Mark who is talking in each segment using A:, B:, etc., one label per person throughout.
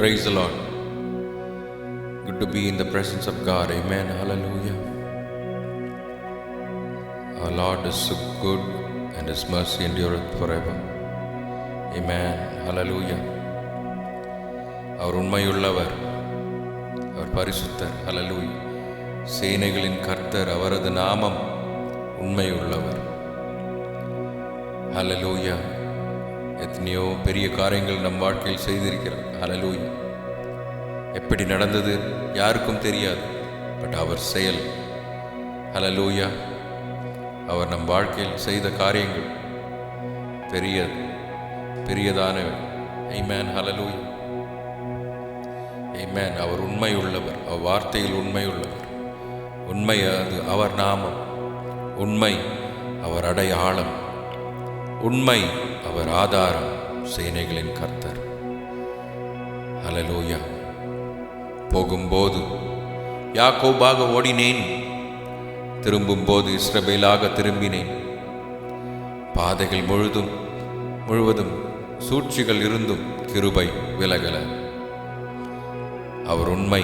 A: Praise the Lord. Good to be in the presence of God. Amen. Hallelujah. Our Lord is so good and His mercy endureth forever. Amen. Hallelujah. அவர் உண்மையுள்ளவர், அவர் பரிசுத்தர். ஹல்லேலூயா. சேனைகளின் கர்த்தர், அவரது நாமம் உண்மையுள்ளவர். ஹல்லேலூயா. எத்தனையோ பெரிய காரியங்கள் நம் வாழ்க்கையில் செய்திருக்கிறார். ஹல்லேலூயா. எப்படி நடந்தது யாருக்கும் தெரியாது, பட் அவர் செயல். ஹல்லேலூயா. அவர் நம் வாழ்க்கையில் செய்த காரியங்கள் பெரியதானவை. ஆமென். ஹல்லேலூயா. ஆமென். அவர் உண்மை உள்ளவர், அவர் வார்த்தையில் உண்மை உள்ளவர். உண்மை அது அவர் நாமம், உண்மை அவர் அடையாளம், உண்மை அவர் ஆதாரம், சேனைகளின் கர்த்தர். ஹல்லேலூயா. போகும்போது யாக்கோபாக ஓடினேன், திரும்பும்போது இஸ்ரவேலாக திரும்பினேன். பாதைகள் முழுவதும் சூழ்ச்சிகள் இருந்தும் கிருபை விலகல. அவர் உண்மை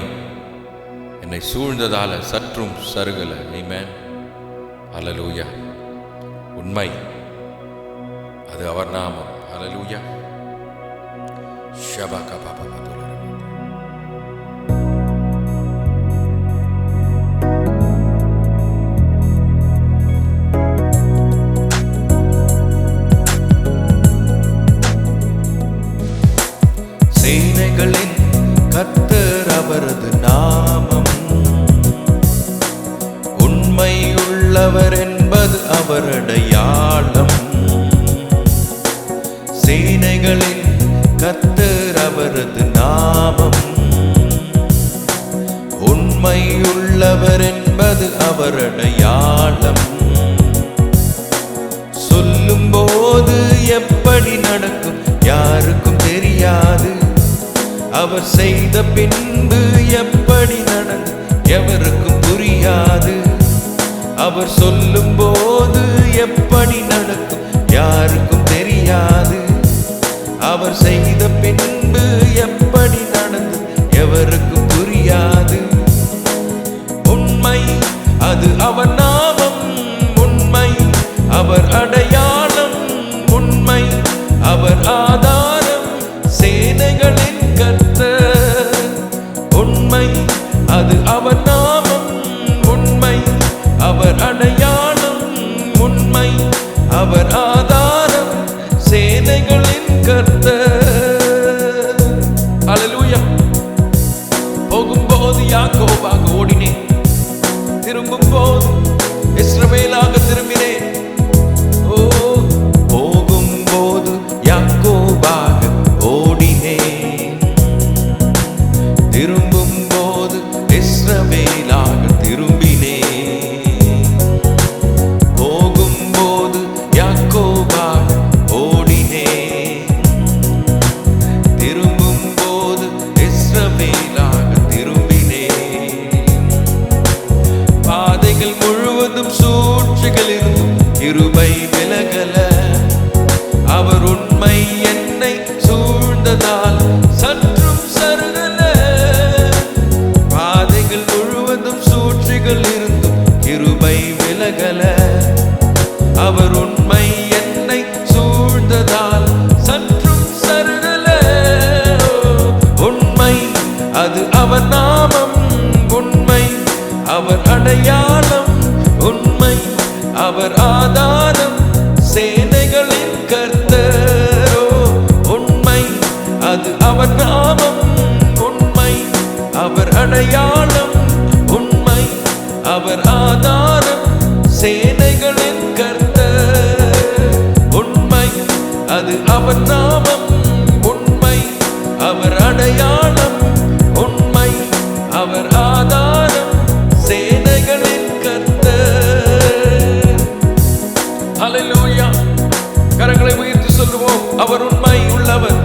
A: என்னை சூழ்ந்ததால சற்றும் சருகல. ஆமென். ஹல்லேலூயா. உண்மை அது அவர் நாமம். ஹல்லேலூயா. ஷபக பாபா.
B: சேனைகளின் கர்த்தர் அவரது நாமம், உண்மையுள்ளவர் என்பது அவர் அடையாளம். சேனைகளின் கர்த்தர் அவரது நாமம், உண்மையுள்ளவர் என்பது அவர் அடையாளம். சொல்லும் போது எப்படி நடக்கும் யாருக்கும் தெரியாது, அவர் செய்த பின்பு எப்படி நடக்கும் எவருக்கும் புரியாது. அவர் சொல்லும் போது எப்படி நடக்கும் யாருக்கும் தெரியாது, அவர் செய்த பின்பு எப்படி நடந்து எவருக்கும் புரியாது. உண்மை அது அவர் நாமம், உண்மை அவர் அடையாளம், உண்மை அவர் ஆதாரம், சேனைகளின் கர்த்தர். உண்மை அது அவர் நாமம், உண்மை அவர் அடையாளம், உண்மை அவர் ஆதாரம், சேனைகளின் கர்த்தர். ஹல்லேலூயா. போகும்போது யாக்கோபாக ஓடினேன், திரும்பும்போது இஸ்ரவேலாக திரும்பினேன். ஓ, போகும்போது யாக்கோபாக ஓடினேன், திரும்பும்போது இஸ்ரவேலாக திரும்பினேன். போகும்போது யாக்கோபாக ஓடினேன், திரும்பும்போது இஸ்ரவேலாக திரும்பினேன். பாதைகள் முழுவதும் சூழ்ச்சிகள் இருந்தும் கிருபை விலகல. அவர் உண்மை என்னை சூழ்ந்ததால் சற்றும் சருகல. பாதைகள் முழுவதும் சூழ்ச்சிகள் இருந்தும் கிருபை விலகல. அவர் உண்மை என்னை சூழ்ந்ததால் சற்றும் சருகல. உண்மை அது அவர் நாமம், உண்மை அவர் அடையாளம், உண்மை அவர் ஆதாரம், சேனைகளின் கர்த்தரோ. உண்மை அது அவர் நாமம், உண்மை அவர் அடையாளம், உண்மை அவர் ஆதாரம், சேனைகளின் கர்த்தர். உண்மை அது அவர் நாமம், உண்மை அவர் அடையாளம், உண்மை அவர் ஆதாரம், சேனைகளின் கர்த்தர். ஹல்லேலூயா. கரங்களை உயர்த்தி சொல்லுவோம், அவர் உண்மை உள்ளவர்.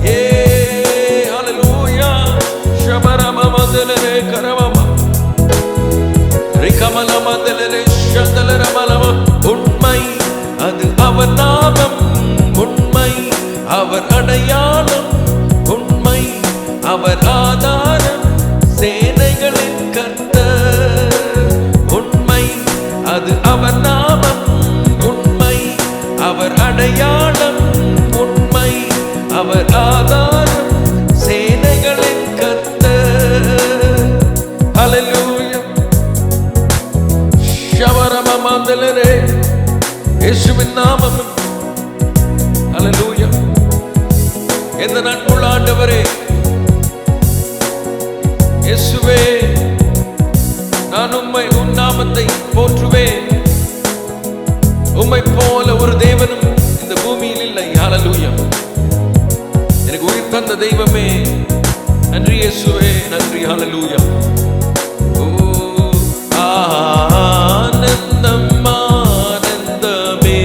B: ஏ ஹல்லேலூயா. ஷபரம மதலரே கரமம ரிகமல மதலரே ஷதலரமலம. உண்மை அது அவர் நாமம், உண்மை அவர் அடையாளம், உண்மை அவர் ஆதாரம் சேனைகளின் கர்த்தர். உண்மை அது அவர் நாமம், உண்மை அவர் அடையாளம், உண்மை அவர் ஆதாரம் சேனைகளின் கர்த்தர். ஹல்லேலூயா. ஷவரமமந்தலரே இயேசுவின் நாமம். ஹல்லேலூயா. எந்த நட்புள்ள ஆண்டவரே இயேசுவே, நான் உன் நாமத்தை போற்றுவேன். உம்மை போல ஒரு தேவனும் இந்த பூமியில் இல்லை. ஹல்லேலூயா. எனக்கு உயிர் தந்த தெய்வமே நன்றி இயேசுவே, நன்றி. ஹல்லேலூயா. ஓ ஆனந்தம் ஆனந்தமே,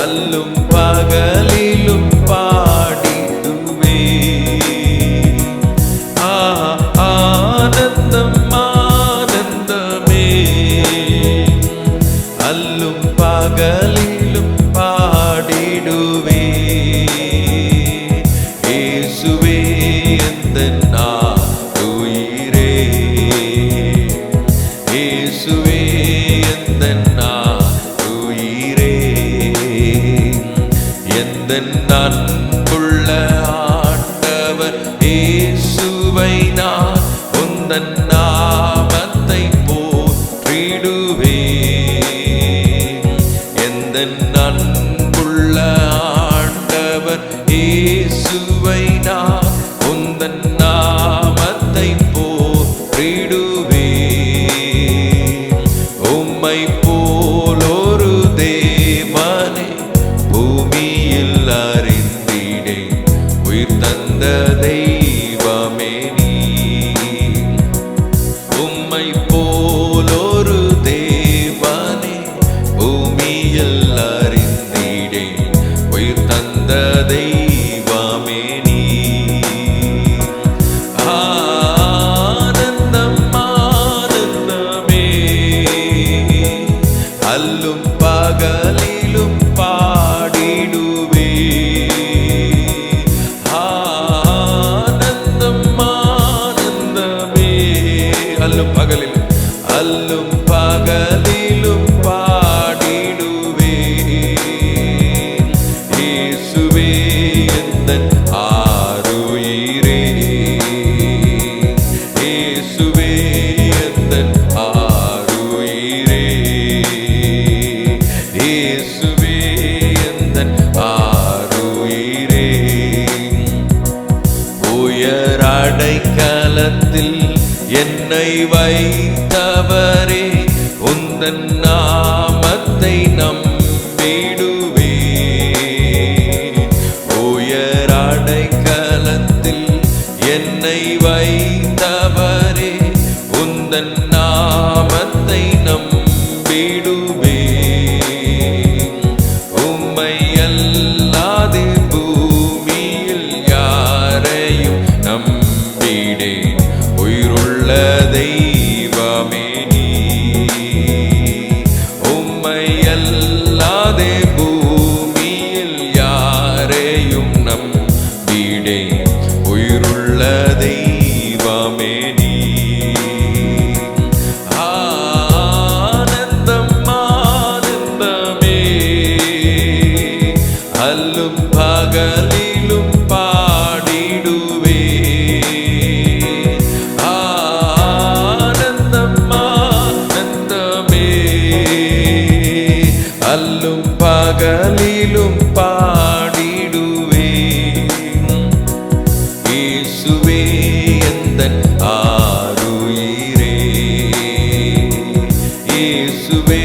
B: அல்லும் பகலிலும் பாடிடுவே. ஆனந்தம் ஆனந்தமே, அல்லும் பகலிலும் பாடிடுவே. இயேசுவே எந்தன் ஆருயிரே, இயேசுவே எந்தன் ஆருயிரே, எந்தன் அன்புள்ள ஆண்டவர் இயேசுவை நான் உந்தன் நாமத்தை போற்றிடுவேன். எந்தன் அன்புள்ள ஆண்டவர் இயேசுவை நான் உந்தன் நாமத்தை போற்றிடுவேன். உம்மை போலொரு தேவனை பூமியில் அறிந்திடேன். உயிர் தந்த தெய்வமே நீ. உம்மை போலொரு தேவனை பூமியில் அறிந்திடேன். உயிர் தந்த தெய்வமே நீ. ஆனந்தம் ஆனந்தமே, அல்லும் பகலிலும் பாடிடுவே. ஆனந்தம் ஆனந்தமே, அல்லும் பகலிலும், அல்லும் பகலிலும் பாடிடுவே. இயேசுவே எந்தன் ஆருயிரே, இயேசுவே எந்தன் ஆருயிரே, இயேசுவே எந்தன் ஆருயிரே. உயர் அடைக்கலத்தில் என்னை வைத்தவரே, உந்தன் நாமத்தை நம்பிடுவே. உயர் அடைக்கலத்தில் என்னை வைத்தவரே, உந்தன் நாமத்தை நம்பிடுவே. உம்மை அல்லாது பூமியில் யாரையும் நம்பிடேன். உயிருள்ள தெய்வமே நீ. உம்மை அல்லாது பூமியில் யாரையும் நம்பிடேன். உயிருள்ள தெய்வமே நீ. ஆனந்தம் ஆனந்தமே, அல்லும் பகலிலும் பாடிடுவே. ஆனந்தம் ஆனந்தமே, அல்லும் பகலிலும் பாடிடுவே. இயேசுவே எந்தன் ஆருயிரே, இயேசுவே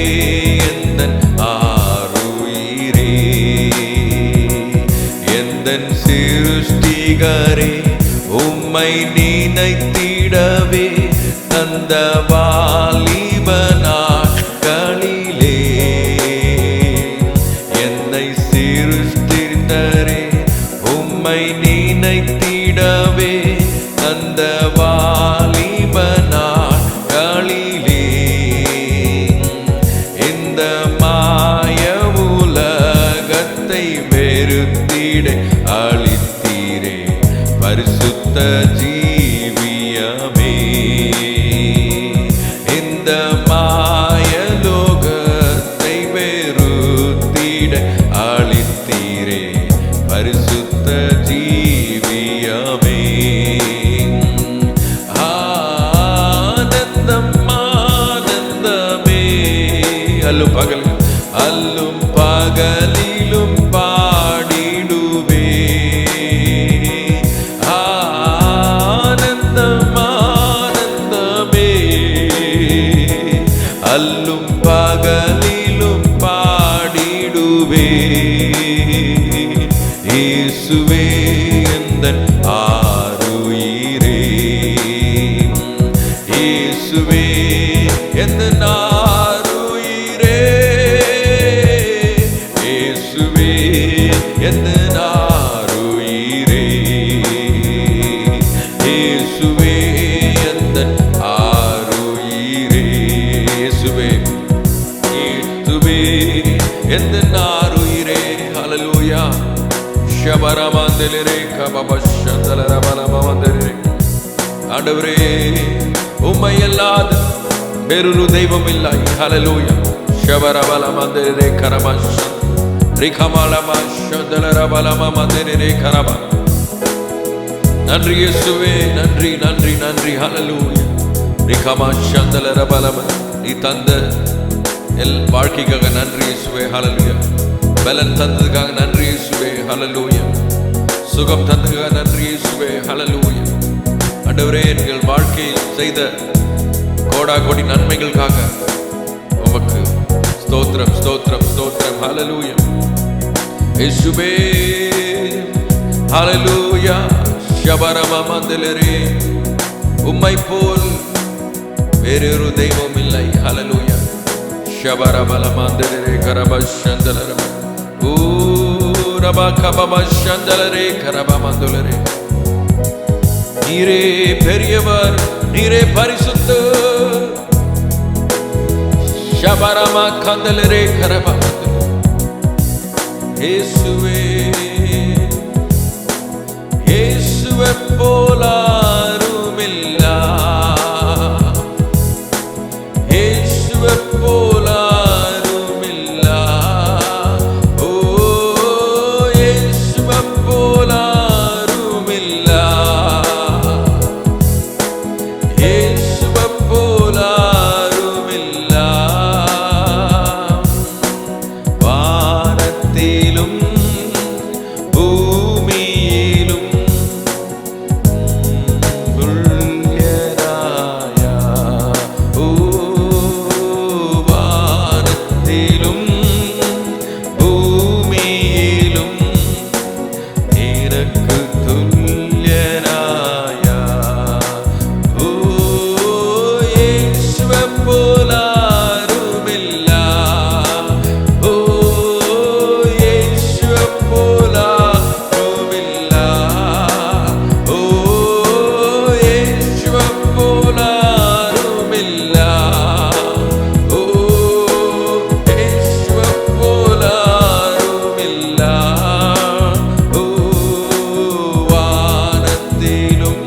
B: எந்தன் ஆருயிரே, எந்தன் சிருஷ்டிகரே, உம்மை நினைத்திடவே தந்த வாலிப நாட்களிலே. என்னை சிருஷ்டித்தரே, உம்மை நினைத்திடவே தந்த வாலிப நாட்களிலே. இந்த மாய உலகத்தை வெறுத்திட அளித்தீரே. பரிசுத்த ஜீவியமே. இந்த மாயலோகத்தை வெறுத்திட அளித்தீரே பரிசுத்த ஜீவியமே. ஆனந்தம் ஆனந்தமே. அல்லும் பகலிலும் பாடிடுவே. ஆனந்தம் ஆனந்தமே. அல்லும் பகலிலும் பாடிடுவே. இயேசுவே எந்தன் ஆருயிரே. இயேசுவே எந்தன் ஆருயிரே. இயேசுவே எந்தன் ஆருயிரே. இயேசுவே எந்தன் ஆருயிரே. இயேசுவே இயேசுவே எந்தன் ஆருயிரே. ஹல்லேலூயா. ஷபரமந்தலரே கபபஷந்தலரபலமந்தலரே. ஆண்டவரே, உம்மை அல்லாத வேறொரு தெய்வம் இல்லை. ஹல்லேலூயா. ஷபரபலமந்தலரே கரமஷ ரிகமலமஷந்தலரபலமந்தலரே கரப. நன்றி இயேசுவே, நன்றி நன்றி நன்றி. ஹல்லேலூயா. ரிகமஷந்தலரபலம. நீ தந்த வாழ்க்கைக்காக நன்றி இயேசுவே. ஹல்லேலூயா. பலன் தந்ததுக்காக நன்றி இயேசுவே. ஹல்லேலூயா. சுகம் தந்ததுக்காக நன்றி இயேசுவே. ஹல்லேலூயா. ஆண்டவரே, எங்கள் வாழ்க்கையில் செய்த கோடா கோடி நன்மைகளுக்காக உமக்கு ஸ்தோத்திரம் ஸ்தோத்திரம் ஸ்தோத்திரம். ஹல்லேலூயா. இயேசுவே. ஹல்லேலூயா. ஷபரமமந்தலரே. உம்மை போல் வேறொரு தெய்வம் இல்லை. ஹல்லேலூயா. ஷபரபலமந்தலரே கரபஷந்தலரே. ஓ ரபா கபபஷந்தலரே கரபமந்தலரே. நீரே பெரியவர், நீரே பரிசுத்தர். ஷபரமா கந்தலரே கரபமந்தலரே. இயேசுவே இயேசுவை போல யாருமில்ல. இயேசுவை போல யாருமில்ல. ஓ இயேசுவை போல யாருமில்ல. இயேசுவை போல யாருமில்ல. வானத்திலும் பூமியிலும் துல்லியராயா. ஓ வானத்திலும் பூமியிலும் எனக்கு துல்லியராயா. ஓ இயேசுவை போல யாருமில்ல. ஓ இயேசுவை போல யாருமில்ல. ஓ இயேசுவை போல யாருமில்ல. ஓ இயேசுவை போல யாருமில்ல. ஓ வானத்திலும்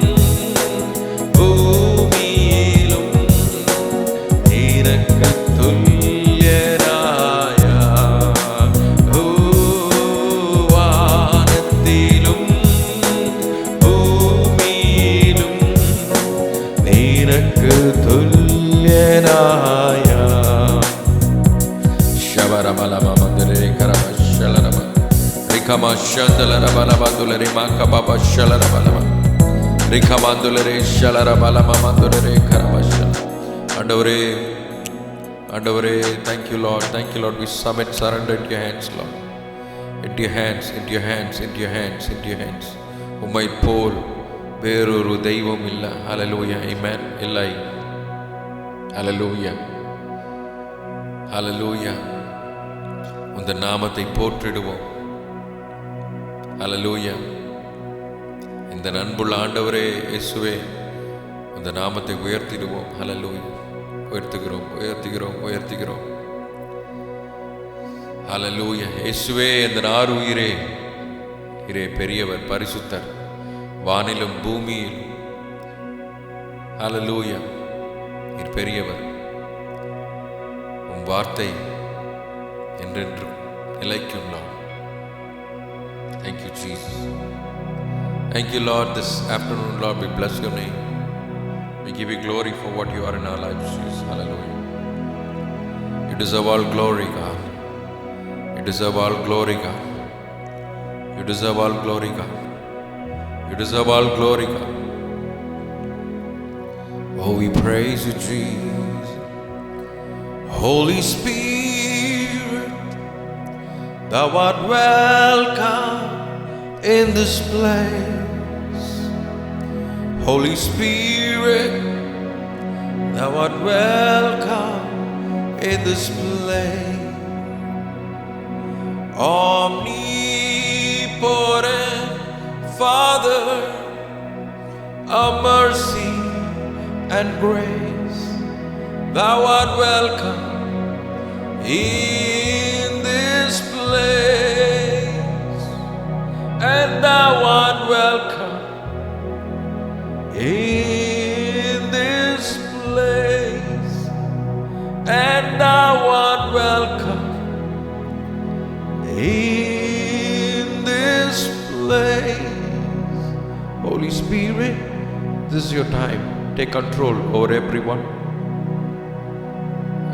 B: பூமியிலும் எனக்கு துல்லியராயா. ஓ வானத்திலும் பூமியிலும் எனக்கு துல்லியராயா. ஷபரமலமந்தலரே கரமஷலரம. ரிகமஷந்தலரபலமந்தலரே மக்கபபஷலரபலம. ரிகமந்தலரே ஷலரபலமந்தலரே கரமஷல. ஆண்டவரே, ஆண்டவரே, thank you Lord, thank you Lord. We submit, surrender into your hands Lord. Into your hands, into your hands, into your hands, into your hands. உம்மை போல் வேறொரு தெய்வம் இல்லை. ஹல்லேலூயா. ஆமென். இல்லை. ஹல்லேலூயா. ஹல்லேலூயா. உந்த நாமத்தை போற்றிடுவோம். ஹல்லேலூயா. இந்த அன்புள்ள ஆண்டவரே இயேசுவே, உந்த நாமத்தை உயர்த்திடுவோம். ஹல்லேலூயா. உயர்த்துகிறோம் உயர்த்துகிறோம் உயர்த்துகிறோம். ஹல்லேலூயா. இயேசுவே எந்த ஆருயிரே. இரே பெரியவர், பரிசுத்தர்,
A: வானிலும் பூமியிலும். ஹல்லேலூயா. நீர் பெரியவர். உம் வார்த்தை என்றென்றும் நிலைக்கும். Lord, thank you Jesus. Thank you Lord. This afternoon, Lord, we bless your name. We give you glory for what you are in our lives, Jesus. Hallelujah. You deserve all glory, God. You deserve all glory, God. You deserve all glory, God. You deserve all glory, God. Oh, we praise you, Jesus. Holy Spirit, thou art welcome in this place. Holy Spirit, thou art welcome in this place. Omnipotent Father of mercy and grace, thou art welcome in this place, and thou art welcome in this place, and thou art welcome in this place. Holy Spirit, this is your time. Take control over everyone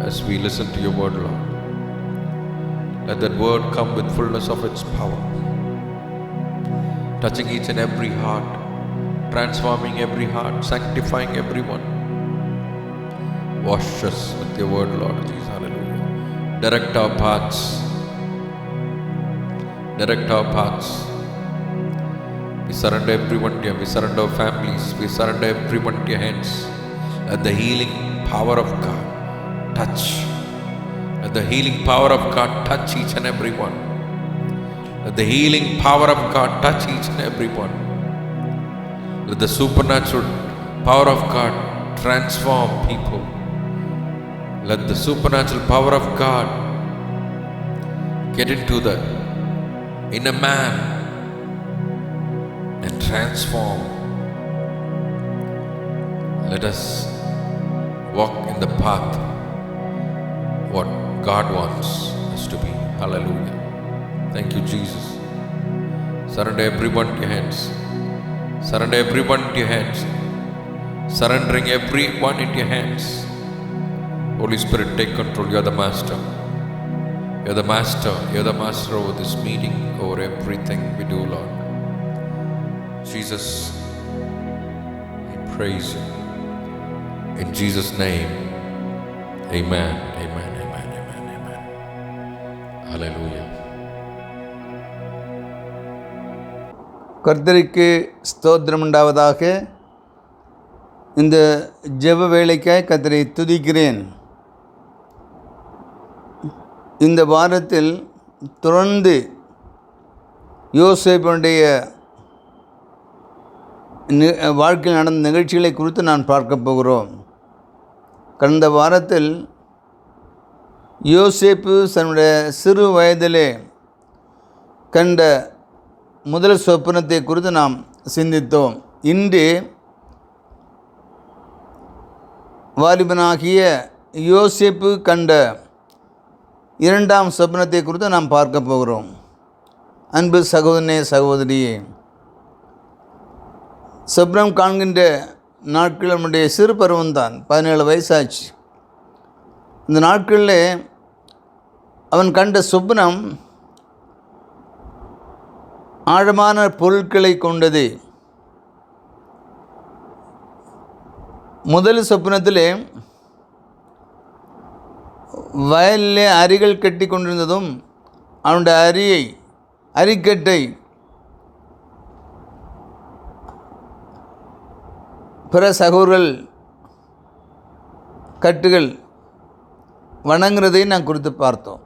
A: as we listen to your word, Lord. Let that word come with fullness of its power, touching each and every heart, transforming every heart, sanctifying everyone. Wash us with your word, Lord Jesus. Hallelujah. Direct our paths. Direct our paths. We surrender everyone to you. We surrender our families. We surrender everyone to your hands. Let the healing power of God touch. Let the healing power of God touch each and every one. Let the healing power of God touch each and every one. Let the supernatural power of God transform people. Let the supernatural power of God get into the inner man and transform. Let us walk in the path what God wants us to be. Hallelujah. Thank you, Jesus. Surrender everyone to your hands. Surrender everyone to your hands. Surrendering everyone into your hands. Holy Spirit, take control. You are the master. You are the master. You are the master over this meeting, over everything we do, Lord. Jesus, we praise you. In Jesus' name, amen, amen, amen, amen, amen. Hallelujah.
C: கர்த்தருக்கு ஸ்தோத்திரம் உண்டாவதாக. இந்த ஜெப வேளைக்காய் கர்த்தரை துதிக்கிறேன். இந்த வாரத்தில் தொடர்ந்து யோசேப்புடைய வாழ்க்கையில் நடந்த நிகழ்ச்சிகளை குறித்து நான் பார்க்க போகிறோம். கடந்த வாரத்தில் யோசேப்பு தன்னுடைய சிறு வயதிலே கண்ட முதல் சொப்பனத்தை குறித்து நாம் சிந்தித்தோம். இன்று வாலிபனாகிய யோசேப்பு கண்ட இரண்டாம் சொப்பனத்தை குறித்து நாம் பார்க்க போகிறோம். அன்பு சகோதரனே, சகோதரியே, சொப்னம் காண்கின்ற நாட்கள் நம்முடைய சிறு பருவம்தான். 17 வயசாச்சு. இந்த நாட்களில் அவன் கண்ட சொப்னம் ஆழமான பொருட்களை கொண்டது. முதல் சொப்னத்திலே வயலிலே அரிகள் கட்டி கொண்டிருந்ததும் அவனுடைய அரிக்கட்டை பிற சகோதரர்கள் கட்டுகள் வணங்குறதை நான் குறித்து பார்த்தோம்.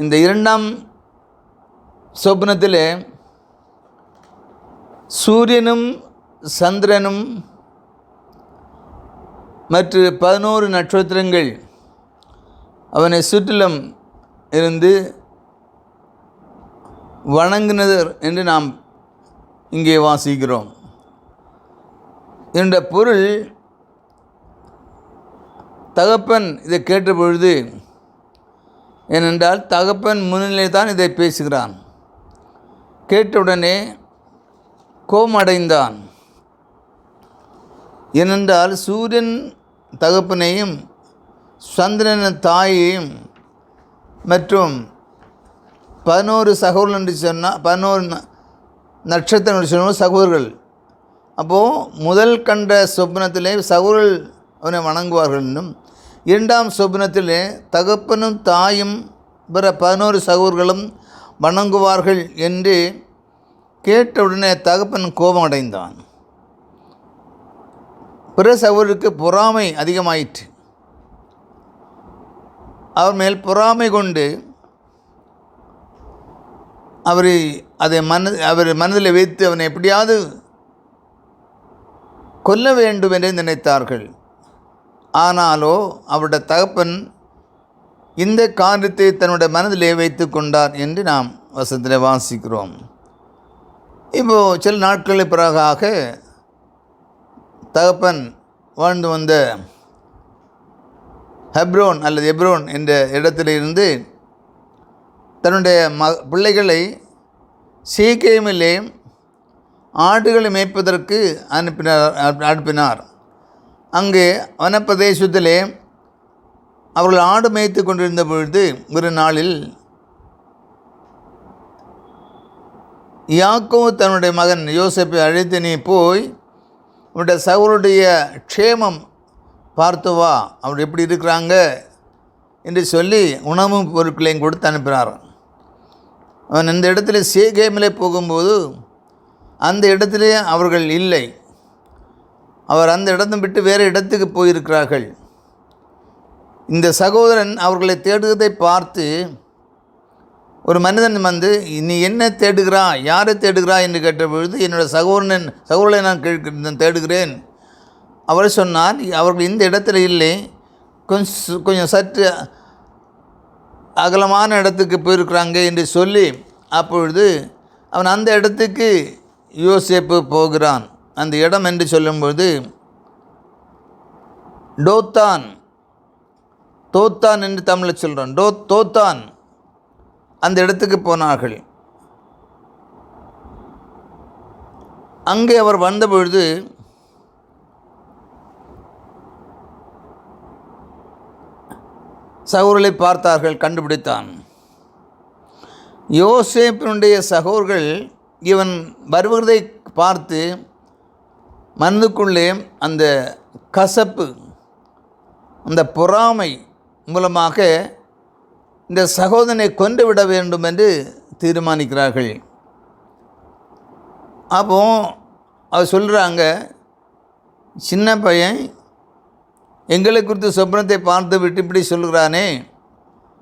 C: இந்த இரண்டாம் சொப்னத்தில் சூரியனும் சந்திரனும் மற்ற 11 நட்சத்திரங்கள் அவனை சுற்றிலும் இருந்து வணங்கினர் என்று நாம் இங்கே வாசிக்கிறோம். என்ற பொருள், தகப்பன் இதை கேட்ட பொழுது, ஏனென்றால் தகப்பன் முன்னிலை தான் இதை பேசுகிறான், கேட்டவுடனே கோபமடைந்தான். ஏனென்றால் சூரியன் தகப்பனையும் சந்திரன் தாயையும் மற்றும் 11 சகோதரர்கள் என்று சொன்னால் 11 நட்சத்திரம் என்று சொன்னால் சகோதரர்கள். அப்போது முதல் கண்ட சொப்னத்திலே சகோதரர்கள் அவனை வணங்குவார்கள் என்றும், இரண்டாம் சொப்னத்திலே தகப்பனும் தாயும் பிற 11 சகோதரர்களும் வணங்குவார்கள் என்று கேட்டவுடனே தகப்பன் கோபம் அடைந்தான். பிற சகோதரருக்கு பொறாமை அதிகமாயிற்று. அவர் மேல் பொறாமை கொண்டு அவர் மனதில் வைத்து அவனை எப்படியாவது கொல்ல வேண்டும் என்று நினைத்தார்கள். ஆனாலோ அவருடைய தகப்பன் இந்த காரியத்தை தன்னுடைய மனதிலே வைத்து கொண்டார் என்று நாம் வசனத்தில் வாசிக்கிறோம். இப்போது சில நாட்களுக்கு பிறகாக தகப்பன் வாழ்ந்து வந்த ஹெப்ரோன் அல்லது எப்ரோன் என்ற இடத்திலிருந்து தன்னுடைய பிள்ளைகளை சீகேமிலே ஆடுகளை மேய்ப்பதற்கு அனுப்பினார். அங்கே வனப்பிரதேசத்திலே அவர்கள் ஆடு மேய்த்து கொண்டிருந்த பொழுது ஒரு நாளில் யாக்கோபு தன்னுடைய மகன் யோசேப்பை அழைத்து, நீ போய் உன்னுடைய சகோதரருடைய க்ஷேமம் பார்த்து வா, அவர் எப்படி இருக்கிறாங்க என்று சொல்லி உணவும் பொருட்களையும் கொடுத்து அனுப்பினார். அவன் இந்த இடத்துல சேகேமிலே போகும்போது அந்த இடத்திலே அவர்கள் இல்லை. அவர் அந்த இடத்தை விட்டு வேறு இடத்துக்கு போயிருக்கிறார்கள். இந்த சகோதரன் அவர்களை தேடுவதை பார்த்து ஒரு மனிதன் வந்து, நீ என்ன தேடுகிறாய், யாரை தேடுகிறாய் என்று கேட்ட பொழுது, என்னோடய சகோதரனை நான் தேடுகிறேன். அவர் சொன்னார், அவர்கள் இந்த இடத்துல இல்லை, கொஞ்சம் சற்று அகலமான இடத்துக்கு போயிருக்கிறாங்க என்று சொல்லி, அப்பொழுது அவன் அந்த இடத்துக்கு யோசேப்பு போகிறான். அந்த இடம் என்று சொல்லும்பொழுது தோத்தான் என்று தமிழில் சொல்கிறோம். தோத்தான் அந்த இடத்துக்கு போனார்கள். அங்கே அவர் வந்தபொழுது சகோதரர்களை பார்த்தார்கள், கண்டுபிடித்தான். யோசேப்பினுடைய சகோதரர்கள் இவன் வருவதை பார்த்து மனதுக்குள்ளே அந்த கசப்பு, அந்த பொறாமை மூலமாக இந்த சகோதரனை கொண்டு விட வேண்டும் என்று தீர்மானிக்கிறார்கள். அப்போ அவர் சொல்கிறாங்க, சின்ன பையன் எங்களை குறித்து சொப்னத்தை பார்த்து விட்டு இப்படி சொல்கிறானே,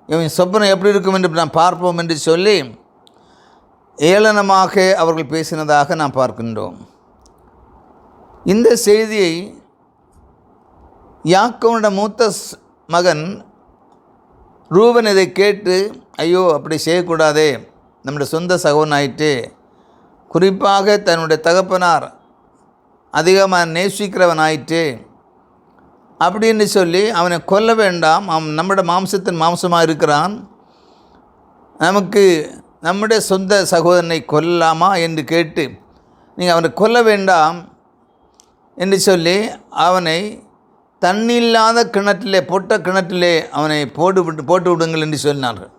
C: இவன் சொப்னம் எப்படி இருக்கும் என்று நாம் பார்ப்போம் என்று சொல்லி ஏளனமாக அவர்கள் பேசினதாக நாம் பார்க்கின்றோம். இந்த செய்தியை யாக்கோபுடைய மூத்த மகன் ரூபன் இதை கேட்டு, ஐயோ அப்படி செய்யக்கூடாதே, நம்முடைய சொந்த சகோதரன் ஆயிட்டு, குறிப்பாக தன்னுடைய தகப்பனார் அதிகமாக நேசிக்கிறவன் ஆயிட்டு அப்படின்னு சொல்லி அவனை கொல்ல வேண்டாம், அவன் நம்முடைய மாம்சத்தின் மாம்சமாக இருக்கிறான், நமக்கு நம்முடைய சொந்த சகோதரனை கொல்லலாமா என்று கேட்டு, நீங்கள் அவனை கொல்ல வேண்டாம் என்று சொல்லி அவனை தண்ணியில்லாத கிணற்றிலே, பொட்ட கிணற்றிலே அவனை போட்டு விடுங்கள் என்று சொன்னார்கள்.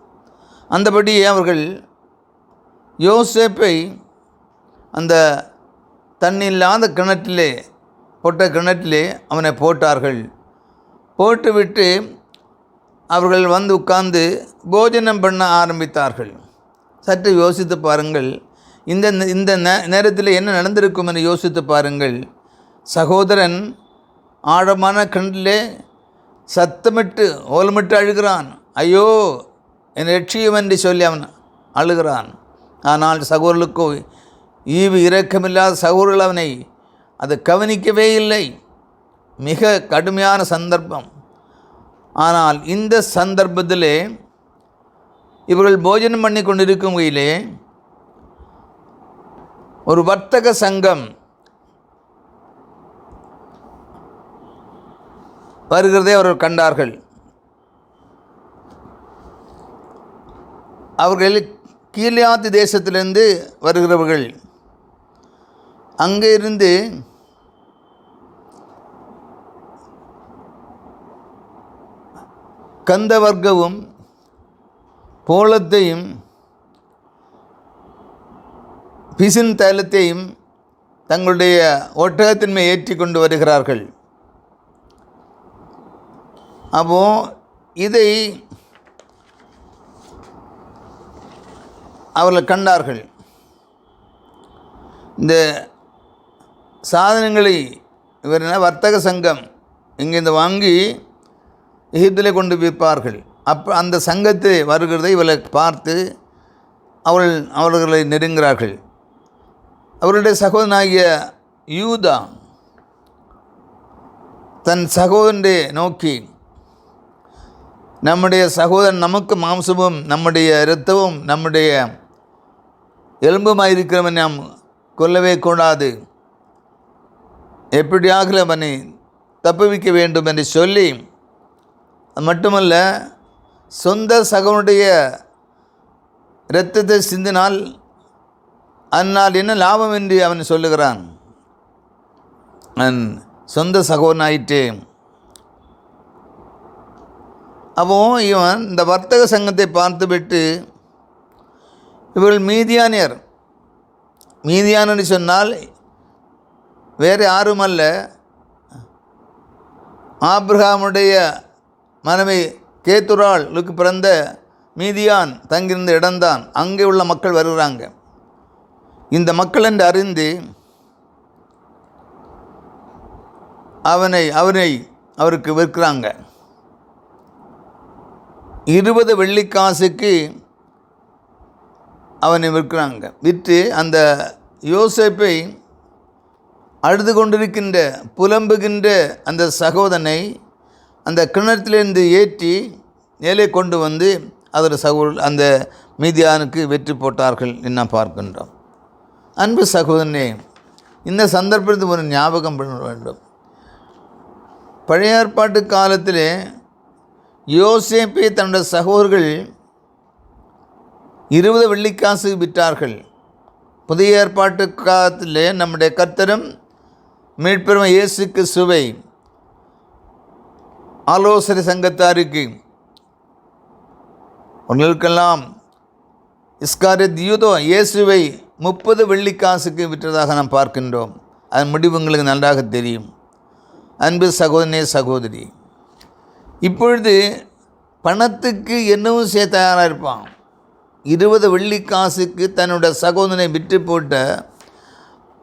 C: அந்தபடியே அவர்கள் யோசேப்பை அந்த தண்ணியில்லாத கிணற்றிலே, பொட்ட கிணற்றிலே அவனை போட்டார்கள். போட்டுவிட்டு அவர்கள் வந்து உட்கார்ந்து போஜனம் பண்ண ஆரம்பித்தார்கள். சற்று யோசித்து பாருங்கள், இந்த நேரத்தில் என்ன நடந்திருக்கும் என்று யோசித்து பாருங்கள். சகோதரன் ஆழமான கிணற்றிலே சத்தமிட்டு ஓலமிட்டு அழுகிறான், ஐயோ என்னை ரட்சியும் என்று சொல்லி அவன் அழுகிறான். ஆனால் சகோதரர்களுக்கோ ஈவு இரக்கமில்லாத சகோதரர்கள் அவனை அதை கவனிக்கவே இல்லை. மிக கடுமையான சந்தர்ப்பம். ஆனால் இந்த சந்தர்ப்பத்திலே இவர்கள் போஜனம் பண்ணி கொண்டிருக்கும் வகையிலே ஒரு வர்த்தக சங்கம் வருகிறதை அவர்கள் கண்டார்கள். அவர்கள் கீலியாத் தேசத்திலிருந்து வருகிறவர்கள். அங்கே இருந்து கந்தவர்க்கமும் போளத்தையும் பிசின் தைலத்தையும் தங்களுடைய ஒட்டகத்தின் மேல் ஏற்றி கொண்டு வருகிறார்கள். அப்போ இதை அவர்கள் கண்டார்கள். இந்த சாதனங்களை இவர் வர்த்தக சங்கம் இங்கிருந்து வாங்கி எகிப்திலே கொண்டு விற்பார்கள். அப்போ அந்த சங்கத்தை வருகிறதை இவர்களை பார்த்து அவர்களை நெருங்கிறார்கள். அவருடைய சகோதரனாகிய யூதா தன் சகோதரனை நோக்கி, நம்முடைய சகோதரன் நமக்கு மாம்சமும் நம்முடைய இரத்தமும் நம்முடைய எலும்புமாயிருக்கிறவன் நாம் கொல்லவே கூடாது, எப்படியாக அவனை தப்புவிக்க வேண்டும் என்று சொல்லி, அது மட்டுமல்ல சொந்த சகோதரனுடைய இரத்தத்தை சிந்தினால் அதனால் என்ன லாபம் என்று அவன் சொல்லுகிறான். சொந்த சகோதரனாயிற்றே. அப்போ இவன் இந்த வர்த்தக சங்கத்தை பார்த்துவிட்டு, இவர்கள் மீதியானன்னு சொன்னால் வேறு யாரும் அல்ல, ஆபிரகாமுடைய மனைவி கேத்துராளுக்கு பிறந்த மீதியான் தங்கியிருந்த இடம்தான். அங்கே உள்ள மக்கள் வருகிறாங்க. இந்த மக்கள் என்று அறிந்து அவனை அவருக்கு விற்கிறாங்க. 20 வெள்ளிக்காசுக்கு அவனை விற்கிறாங்க. விற்று அந்த யோசேப்பை அழுது கொண்டிருக்கின்ற புலம்புகின்ற அந்த சகோதரனை அந்த கிணற்றிலிருந்து ஏற்றி மேலே கொண்டு வந்து அந்த மீதியானுக்கு வெற்றி போட்டார்கள் என்ன பார்க்கின்றோம். அன்பு சகோதரனே, இந்த சந்தர்ப்பத்தில் ஒரு ஞாபகம் பண்ண வேண்டும். பழைய ஏற்பாட்டு காலத்திலே யோசேப்பை தன்னுடைய சகோதரர்கள் 20 வெள்ளிக்காசு விற்றார்கள். புதிய ஏற்பாட்டு காலத்திலே நம்முடைய கர்த்தரும் மீட்பெரும் இயேசு கிறிஸ்துவை ஆலோசனை சங்கத்தாருக்கு அவர்களுக்கெல்லாம் இஸ்காரியத் யூதா இயேசுவை 30 வெள்ளிக்காசுக்கு விற்றதாக நாம் பார்க்கின்றோம். அதன் முடிவு உங்களுக்கு நன்றாக தெரியும். அன்பு சகோதரனே, சகோதரி, இப்பொழுது பணத்துக்கு என்னவும் செய்ய தயாராக இருப்பான். 20 வெள்ளிக்காசுக்கு தன்னுடைய சகோதரனை விற்று போட்ட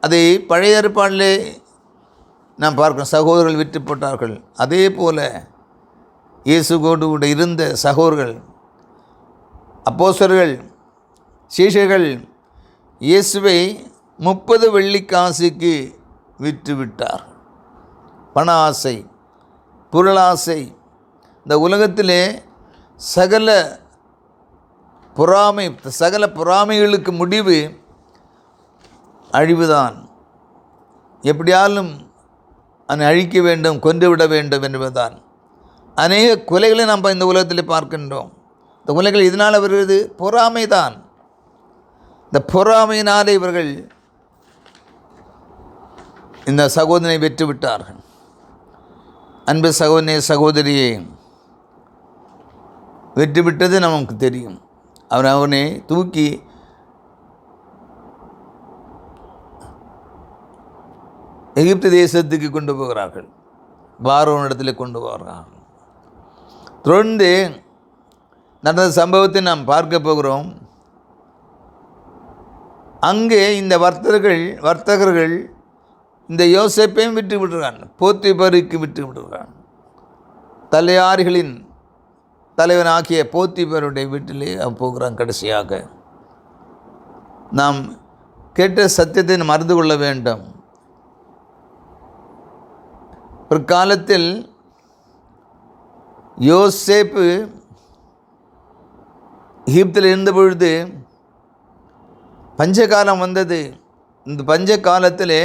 C: அதை பழைய ஏற்பாட்டிலே நாம் பார்க்கிறோம். சகோதரர்கள் விற்று போட்டார்கள். அதே போல் இயேசுவோடு கூட இருந்த சகோதரர்கள், அப்போஸ்தலர்கள், சீஷர்கள் இயேசுவை 30 வெள்ளிக்காசுக்கு விற்று விட்டார். பண ஆசை, பொருளாசை, இந்த உலகத்திலே சகல பொறாமைகளுக்கு முடிவு அழிவுதான். எப்படியாலும் அவனை அழிக்க வேண்டும், கொன்றுவிட வேண்டும் என்பதுதான். அநேக கொலைகளை நாம் இந்த உலகத்தில் பார்க்கின்றோம். இந்த கொலைகள் இதனால் வருகிறது பொறாமை தான். இந்த பொறாமையினாலே இவர்கள் இந்த சகோதரனை வெற்றி விட்டார்கள். அன்பு சகோதரனே, சகோதரியே, வெற்றி விட்டது நமக்கு தெரியும். அவனை தூக்கி எகிப்து தேசத்துக்கு கொண்டு போகிறார்கள். பார்வோன் இடத்துல கொண்டு போகிறார்கள். தொடர்ந்து நடந்த சம்பவத்தை நாம் பார்க்க போகிறோம். அங்கே இந்த வர்த்தகர்கள் இந்த யோசேப்பையும் விட்டு விடுறான், போத்திபருக்கு விட்டு விடுறான். தலையாரிகளின் தலைவனாகிய போத்திபருடைய வீட்டிலே போகிறான். கடைசியாக நாம் கேட்ட சத்தியத்தை நாம் அறிந்து கொள்ள வேண்டும். ஒரு காலத்தில் யோசேப்பு எகிப்தில் இருந்த பொழுது பஞ்சகாலம் வந்தது. இந்த பஞ்ச காலத்திலே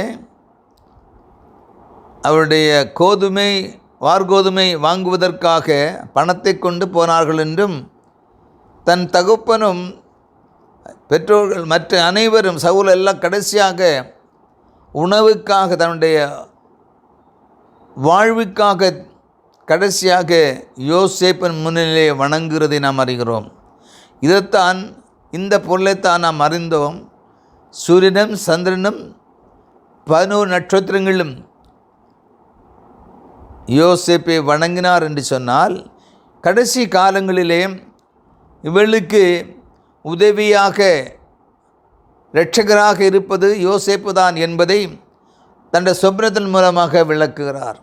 C: அவருடைய கோதுமை வார்கோதுமை வாங்குவதற்காக பணத்தை கொண்டு போனார்கள் என்றும், தன் தகப்பனும் பெற்றோர்கள் மற்ற அனைவரும் சவுல் எல்லாம் கடைசியாக உணவுக்காக தன்னுடைய வாழ்வுக்காக கடைசியாக யோசேப்பின் முன்னிலையை வணங்குகிறதை நாம் அறிகிறோம். இதைத்தான், இந்த பொருளைத்தான் நாம் அறிந்தோம். சூரியனும் சந்திரனும் 11 நட்சத்திரங்களும் யோசேப்பை வணங்கினார் என்று சொன்னால், கடைசி காலங்களிலே இவளுக்கு உதவியாக இரட்சகராக இருப்பது யோசேப்பு தான் என்பதை தன்னுடைய சொப்னத்தின் மூலமாக விளக்குகிறார்.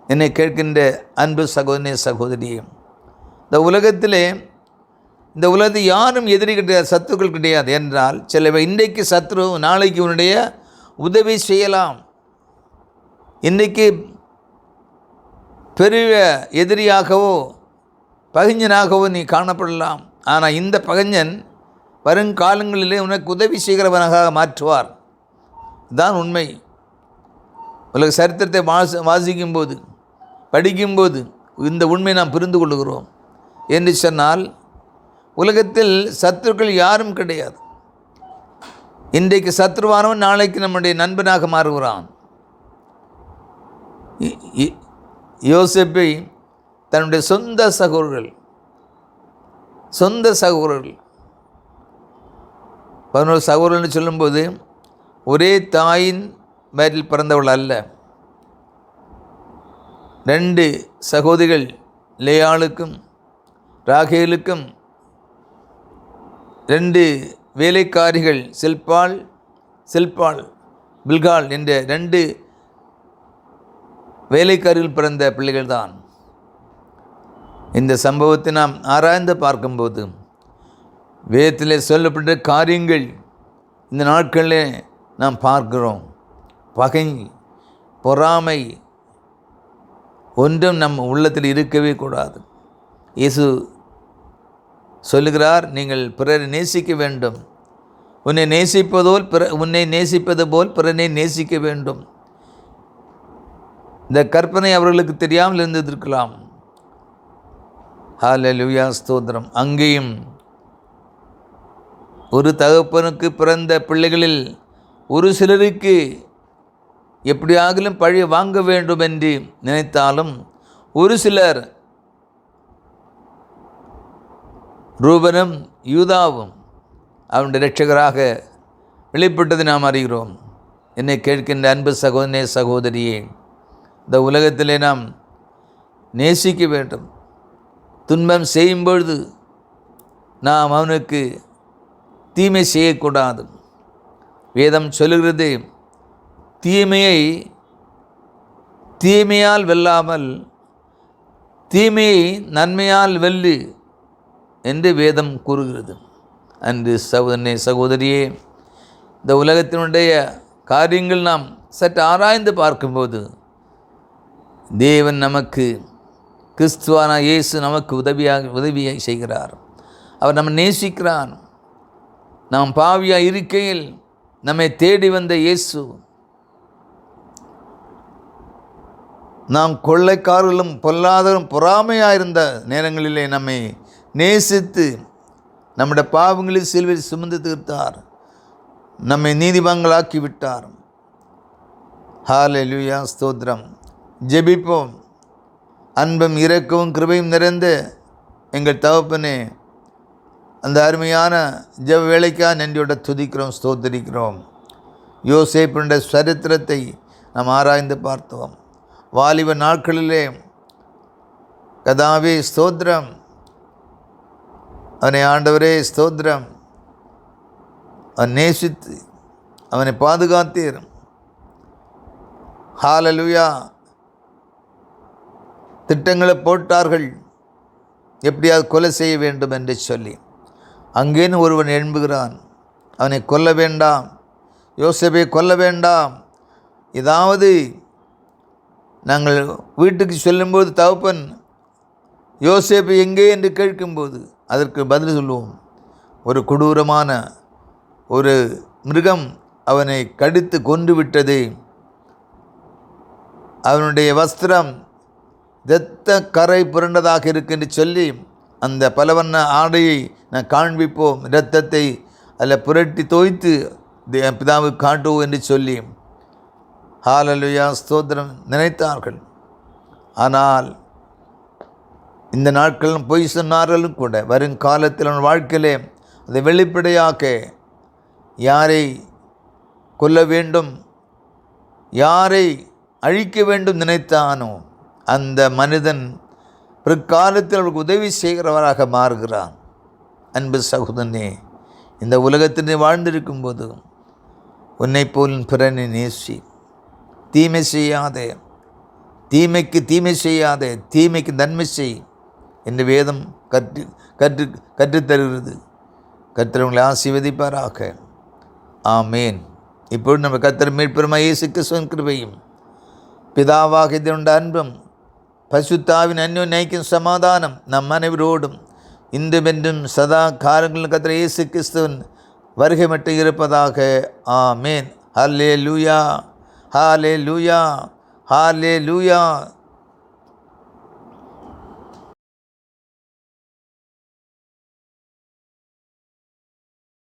C: என்னை கேட்கின்ற அன்பு சகோதரனே சகோதரியே, இந்த உலகத்திலே இந்த உலகத்தில் யாரும் எதிரி கிடையாது, சத்துருக்கள் கிடையாது. என்றால் சில இன்றைக்கு சத்ரு நாளைக்கு உன்னுடைய உதவி செய்யலாம். இன்றைக்கு பெரிய எதிரியாகவோ பகைஞனாகவோ நீ காணப்படலாம். ஆனால் இந்த பகைஞன் வருங்காலங்களிலே உனக்கு உதவி செய்கிறவனாக மாற்றுவார். இதுதான் உண்மை. உலக சரித்திரத்தை வாசிக்கும்போது படிக்கும்போது இந்த உண்மை நாம் புரிந்து கொள்கிறோம். என்று சொன்னால், உலகத்தில் சத்துருக்கள் யாரும் கிடையாது. இன்றைக்கு சத்ருவானவன் நாளைக்கு நம்முடைய நண்பனாக மாறுகிறான். யோசேப்பை தன்னுடைய சொந்த சகோதரர்கள் 11 சகோதரர்கள் சொல்லும்போது ஒரே தாயின் வயிற்றில் பிறந்தவள் அல்ல. 2 சகோதரிகள், லேயாளுக்கும் ராகேலுக்கும் 2 வேலைக்காரிகள், சில்பாள் பில்காள் என்ற 2 வேலைக்காரிகள் பிறந்த பிள்ளைகள்தான். இந்த சம்பவத்தை நாம் ஆராய்ந்து பார்க்கும்போது வேதத்திலே சொல்லப்பட்ட காரியங்கள் இந்த நாட்களில் நாம் பார்க்கிறோம். பகை, பொறாமை ஒன்றும் நம் உள்ளத்தில் இருக்கவே கூடாது. இயேசு சொல்லுகிறார், நீங்கள் பிறரை நேசிக்க வேண்டும். உன்னை நேசிப்பது போல் பிறனை நேசிக்க வேண்டும். இந்த கற்பனை அவர்களுக்கு தெரியாமல் இருந்திருக்கலாம். ஹல்லேலூயா, ஸ்தோத்திரம். அங்கேயும் ஒரு தகப்பனுக்கு பிறந்த பிள்ளைகளில் ஒரு சிலருக்கு எப்படியாகிலும் பழி வாங்க வேண்டும் என்று நினைத்தாலும், ஒரு சிலர் ரூபனும் யூதாவும் அவனுடைய இரட்சகராக வெளிப்பட்டதை நாம் அறிகிறோம். என்னை கேட்கின்ற அன்பு சகோதரனே சகோதரியே, இந்த உலகத்திலே நாம் நேசிக்க வேண்டும். துன்பம் செய்யும்பொழுது நாம் அவனுக்கு தீமை செய்யக்கூடாது. வேதம் சொல்லுகிறது, தீமையால் வெல்லாமல் தீமையை நன்மையால் வெல்லு என்று வேதம் கூறுகிறது. அன்று சகோதரனே சகோதரியே, இந்த உலகத்தினுடைய காரியங்கள் நாம் சற்று ஆராய்ந்து பார்க்கும்போது தேவன் நமக்கு, கிறிஸ்துவான இயேசு நமக்கு உதவியாக செய்கிறார். அவர் நம்ம நேசிக்கிறார். நாம் பாவியாக இருக்கையில் நம்மை தேடி வந்த இயேசு, நாம் கொள்ளைக்காரர்களும் பொல்லாதவரும் பொறாமையாக இருந்த நேரங்களிலே நம்மை நேசித்து நம்முடைய பாவங்களில் சிலுவையில் சுமந்து தீர்த்தார். நம்மை நீதிமான்களாக்கி விட்டார். ஹல்லேலூயா, ஸ்தோத்திரம். ஜெபிப்போம். அன்பும் இரக்கமும் கிருபையும் நிறைந்த எங்கள் தகப்பனே, அந்த அருமையான ஜெப வேலைக்காக நன்றியோட துதிக்கிறோம், ஸ்தோத்திரிக்கிறோம். யோசேப்பினுடைய சரித்திரத்தை நாம் ஆராய்ந்து பார்த்தோம். வாலிப நாட்களிலே கதாவே ஸ்தோத்திரம், அவனை ஆண்டவரே ஸ்தோத்திரம், அவன் நேசித்து அவனை பாதுகாத்தீர். ஹல்லேலூயா. திட்டங்களை போட்டார்கள், எப்படியாவது கொலை செய்ய வேண்டும் என்று சொல்லி. அங்கேன்னு ஒருவன் எழும்புகிறான், அவனை கொல்ல வேண்டாம், யோசேப்பை கொல்ல வேண்டாம். ஏதாவது நாங்கள் வீட்டுக்கு சொல்லும்போது தகப்பன் யோசேப்பு எங்கே என்று கேட்கும்போது அதற்கு பதில் சொல்லுவோம், ஒரு கொடூரமான ஒரு மிருகம் அவனை கடித்து கொன்று விட்டது, அவனுடைய வஸ்திரம் இரத்த கரை புரண்டதாக இருக்கு என்று சொல்லி அந்த பலவண்ண ஆடையை நான் காண்பிப்போம், இரத்தத்தை அதில் புரட்டி தோய்த்து பிதாவுக்கு காட்டுவோம் என்று சொல்லி ஹல்லேலூயா ஸ்தோத்திரம் நினைத்தார்கள். ஆனால் இந்த நாட்களும் பொய் சொன்னார்களும் கூட வருங்காலத்தில் அவன் வாழ்க்கையிலே அதை வெளிப்படையாக யாரை கொல்ல வேண்டும், யாரை அழிக்க வேண்டும் நினைத்தானோ அந்த மனிதன் பிற்காலத்தில் அவருக்கு உதவி செய்கிறவராக மாறுகிறான். அன்பு சகோதரனே, இந்த உலகத்தினை வாழ்ந்திருக்கும் போது உன்னை போல் பிறனை நேசி, தீமை செய்யாதே, தீமைக்கு தீமை செய்யாதே, தீமைக்கு நன்மை செய் என்று வேதம் கற்றுத்தருகிறது. கர்த்தர் உங்களை ஆசீர்வதிப்பாராக. ஆமேன். இப்பொழுது நம்ம கர்த்தர் மீட்பெருமாய் இயேசு கிறிஸ்துவின் கிருபையும் பிதாவாகிய தேவனுடைய அன்பும் பரிசுத்தாவின் அன்யோன்ய ஐக்கியம் சமாதானம் நம் அனைவரோடும் இன்றுமென்றும் சதா காலங்களில் கர்த்தர் இயேசு கிறிஸ்துவின் வருகை மட்டும் இருப்பதாக. ஆமேன். ஹல்லேலூயா, ஹல்லேலூயா, ஹல்லேலூயா.